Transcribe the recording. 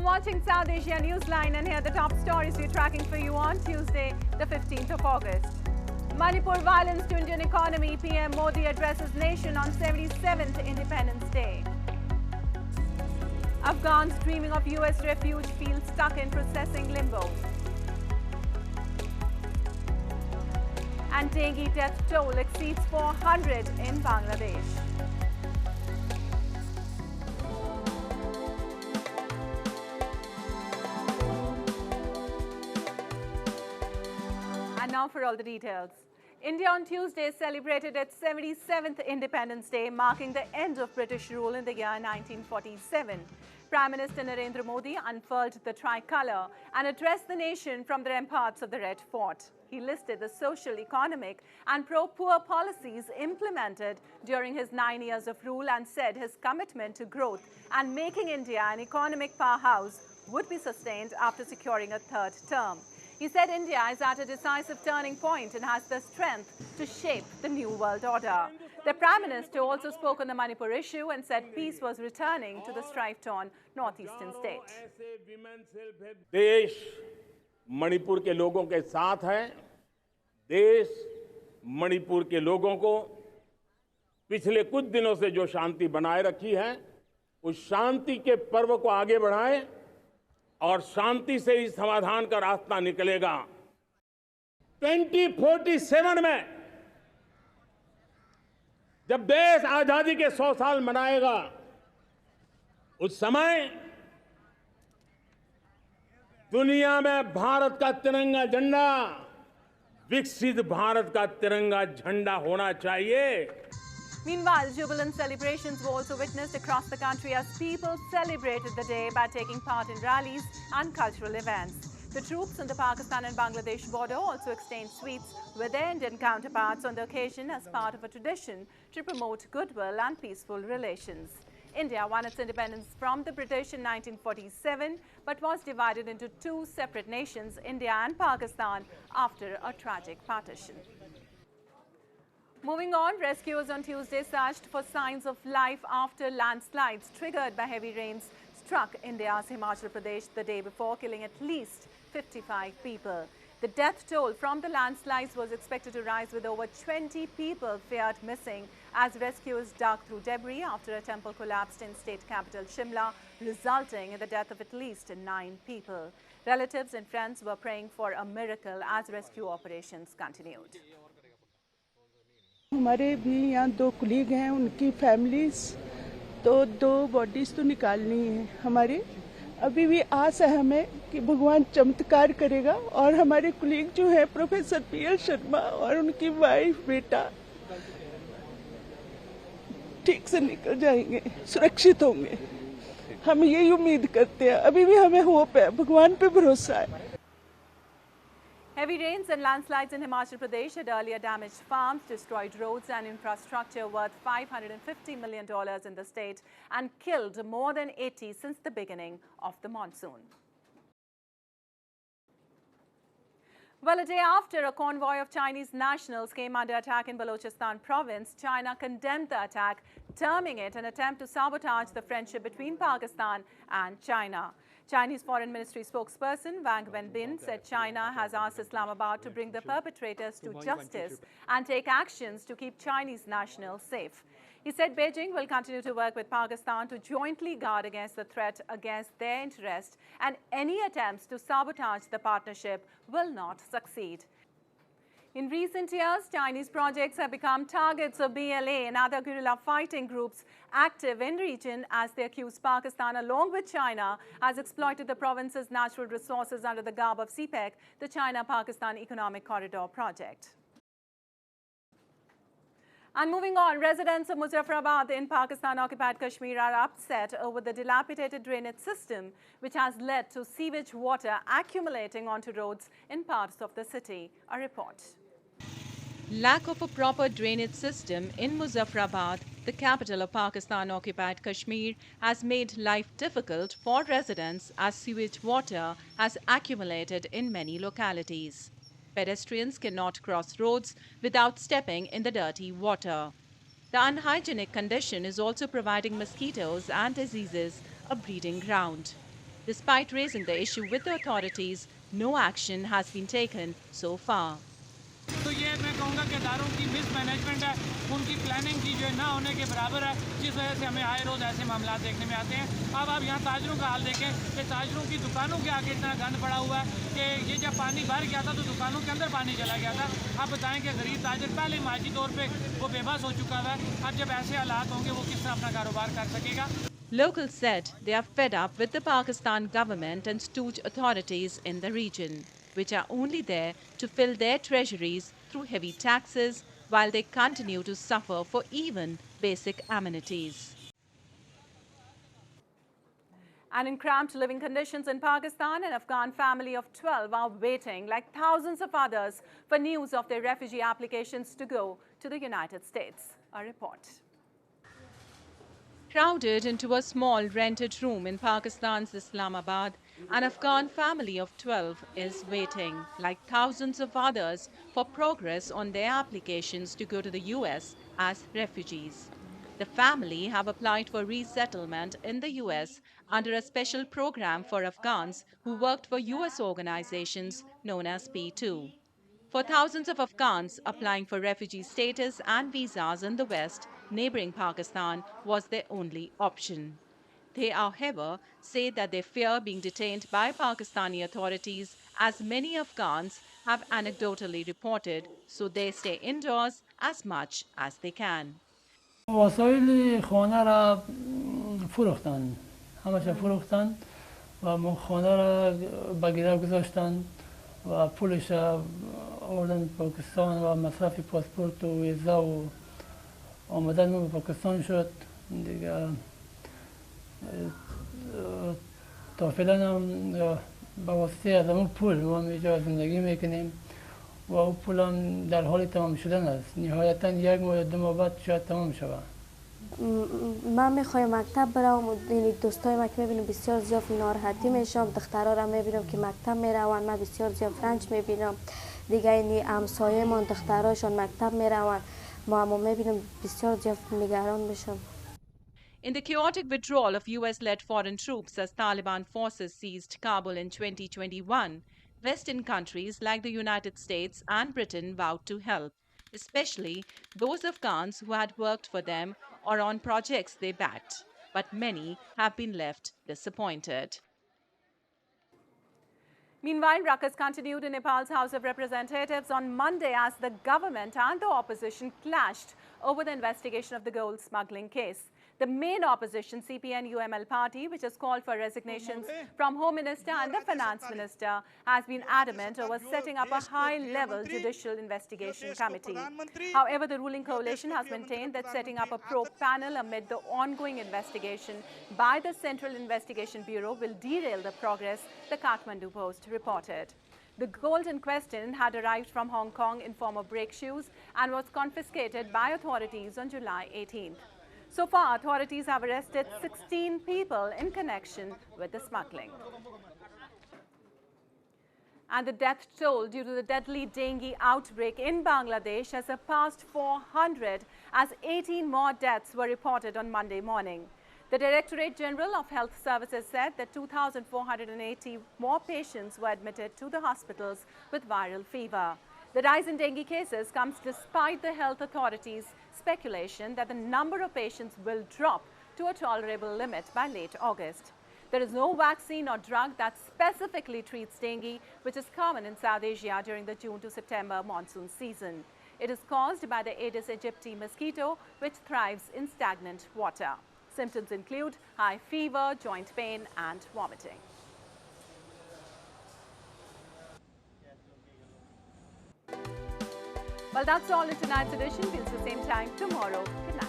watching South Asia Newsline, and here are the top stories we're tracking for you on Tuesday, the 15th of August. Manipur violence to Indian economy. PM Modi addresses nation on 77th Independence Day. Afghans dreaming of US refuge feel stuck in processing limbo. And dengue death toll exceeds 400 in Bangladesh. And now for all the details. India on Tuesday celebrated its 77th Independence Day, marking the end of British rule in the year 1947. Prime Minister Narendra Modi unfurled the tricolour and addressed the nation from the ramparts of the Red Fort. He listed the social, economic and pro-poor policies implemented during his 9 years of rule and said his commitment to growth and making India an economic powerhouse would be sustained after securing a third term. He said India is at a decisive turning point and has the strength to shape the new world order. The Prime Minister also spoke on the Manipur issue and said peace was returning to the strife-torn northeastern state. देश मणिपुर के लोगों के साथ है। देश मणिपुर के लोगों को पिछले कुछ दिनों से जो शांति बनाए रखी है, उस शांति के पर्व को आगे बढ़ाए और शांति से ही समाधान का रास्ता निकलेगा। 2047 में जब देश आजादी के 100 साल मनाएगा, उस समय दुनिया में भारत का तिरंगा झंडा विकसित भारत का तिरंगा झंडा होना चाहिए। Meanwhile, jubilant celebrations were also witnessed across the country as people celebrated the day by taking part in rallies and cultural events. The troops on the Pakistan and Bangladesh border also exchanged sweets with their Indian counterparts on the occasion as part of a tradition to promote goodwill and peaceful relations. India won its independence from the British in 1947 but was divided into two separate nations, India and Pakistan, after a tragic partition. Moving on, rescuers on Tuesday searched for signs of life after landslides triggered by heavy rains struck India's Himachal Pradesh the day before, killing at least 55 people. The death toll from the landslides was expected to rise, with over 20 people feared missing as rescuers dug through debris after a temple collapsed in state capital Shimla, resulting in the death of at least 9 people. Relatives and friends were praying for a miracle as rescue operations continued. हमारे भी यहाँ 2 colleague हैं, उनकी families, तो 2 bodies तो निकालनी है। हमारे अभी भी आस है हमें कि भगवान चमत्कार करेगा और हमारे कुलीग जो है प्रोफेसर पीएल शर्मा और उनकी वाइफ बेटा ठीक से निकल जाएंगे, सुरक्षित होंगे। हम यही उम्मीद करते हैं, अभी भी हमें होप है, भगवान पे भरोसा है। Heavy rains and landslides in Himachal Pradesh had earlier damaged farms, destroyed roads and infrastructure worth $550 million in the state and killed more than 80 since the beginning of the monsoon. Well, a day after a convoy of Chinese nationals came under attack in Balochistan province, China condemned the attack, terming it an attempt to sabotage the friendship between Pakistan and China. Chinese Foreign Ministry spokesperson Wang Wenbin said China has asked Islamabad to bring the perpetrators to justice and take actions to keep Chinese nationals safe. He said Beijing will continue to work with Pakistan to jointly guard against the threat against their interest, and any attempts to sabotage the partnership will not succeed. In recent years, Chinese projects have become targets of BLA and other guerrilla fighting groups active in region as they accuse Pakistan, along with China, has exploited the province's natural resources under the garb of CPEC, the China-Pakistan Economic Corridor project. And moving on, residents of Muzaffarabad in Pakistan-occupied Kashmir are upset over the dilapidated drainage system, which has led to sewage water accumulating onto roads in parts of the city. A report. Lack of a proper drainage system in Muzaffarabad, the capital of Pakistan-occupied Kashmir, has made life difficult for residents as sewage water has accumulated in many localities. Pedestrians cannot cross roads without stepping in the dirty water. The unhygienic condition is also providing mosquitoes and diseases a breeding ground. Despite raising the issue with the authorities, no action has been taken so far. तो ये मैं कहूँगा कि इदारों की mismanagement है, उनकी planning की जो ना होने के बराबर है, जिस वजह से हमें आए रोज़ ऐसे मामला देखने में आते हैं। अब आप यहाँ ताजरों का हाल देखें कि ताजरों की दुकानों के आगे इतना गंद पड़ा हुआ है कि ये जब पानी भर गया था तो दुकानों के अंदर पानी चला गया था। आप बताएं कि गरीब ताजर पहले माजी तौर पर वो बेबस हो चुका है, अब जब ऐसे हालात होंगे वो किस तरह अपना कारोबार कर सकेगा। Locals said they are fed up with the Pakistan government and stooge authorities in the region, which are only there to fill their treasuries through heavy taxes while they continue to suffer for even basic amenities. And in cramped living conditions in Pakistan, an Afghan family of 12 are waiting, like thousands of others, for news of their refugee applications to go to the United States. A report. Crowded into a small rented room in Pakistan's Islamabad, an Afghan family of 12 is waiting, like thousands of others, for progress on their applications to go to the US as refugees. The family have applied for resettlement in the US under a special program for Afghans who worked for US organizations known as P2. For thousands of Afghans applying for refugee status and visas in the West, neighboring Pakistan was their only option. They, however, say that they fear being detained by Pakistani authorities, as many Afghans have anecdotally reported, so they stay indoors as much as they can. وسایل خانه را فروختن، همش فروختن و خانه را به گرو گذاشتن و پولش آوردن پاکستان و مصرف پاسپورت و ویزا و آمدن به پاکستان شد دیگه. تا فعلا هم به واسطه از اون پول ما اینجا زندگی میکنیم و اون پول هم در حال تمام شدن است. نهایتا 1 ماه یا 2 ماه بعد شاید تمام شود. من میخوایم مکتب برم و دوستای ما که میبینم بسیار زیاد ناراحتی میشم. دخترها را میبینم که مکتب میروند، من بسیار زیاد رنج میبینم. دیگه این همسایه من دخترهاشون مکتب میروند، ما میبینم بسیار زیاد نگران میشم. In the chaotic withdrawal of US-led foreign troops as Taliban forces seized Kabul in 2021, Western countries like the United States and Britain vowed to help, especially those Afghans who had worked for them or on projects they backed. But many have been left disappointed. Meanwhile, Ruckus continued in Nepal's House of Representatives on Monday as the government and the opposition clashed over the investigation of the gold smuggling case. The main opposition, CPN-UML party, which has called for resignations from Home Minister and the Finance Minister, has been adamant over setting up a high-level judicial investigation committee. However, the ruling coalition has maintained that setting up a probe panel amid the ongoing investigation by the Central Investigation Bureau will derail the progress, the Kathmandu Post reported. The gold in question had arrived from Hong Kong in former brake shoes and was confiscated by authorities on July 18th. So far, authorities have arrested 16 people in connection with the smuggling. And the death toll due to the deadly dengue outbreak in Bangladesh has surpassed 400 as 18 more deaths were reported on Monday morning. The Directorate General of Health Services said that 2,480 more patients were admitted to the hospitals with viral fever. The rise in dengue cases comes despite the health authorities' speculation that the number of patients will drop to a tolerable limit by late August. There is no vaccine or drug that specifically treats dengue, which is common in South Asia during the June to September monsoon season. It is caused by the Aedes aegypti mosquito, which thrives in stagnant water. Symptoms include high fever, joint pain, and vomiting. Well, that's all in tonight's edition. We'll see you same time tomorrow. Good night.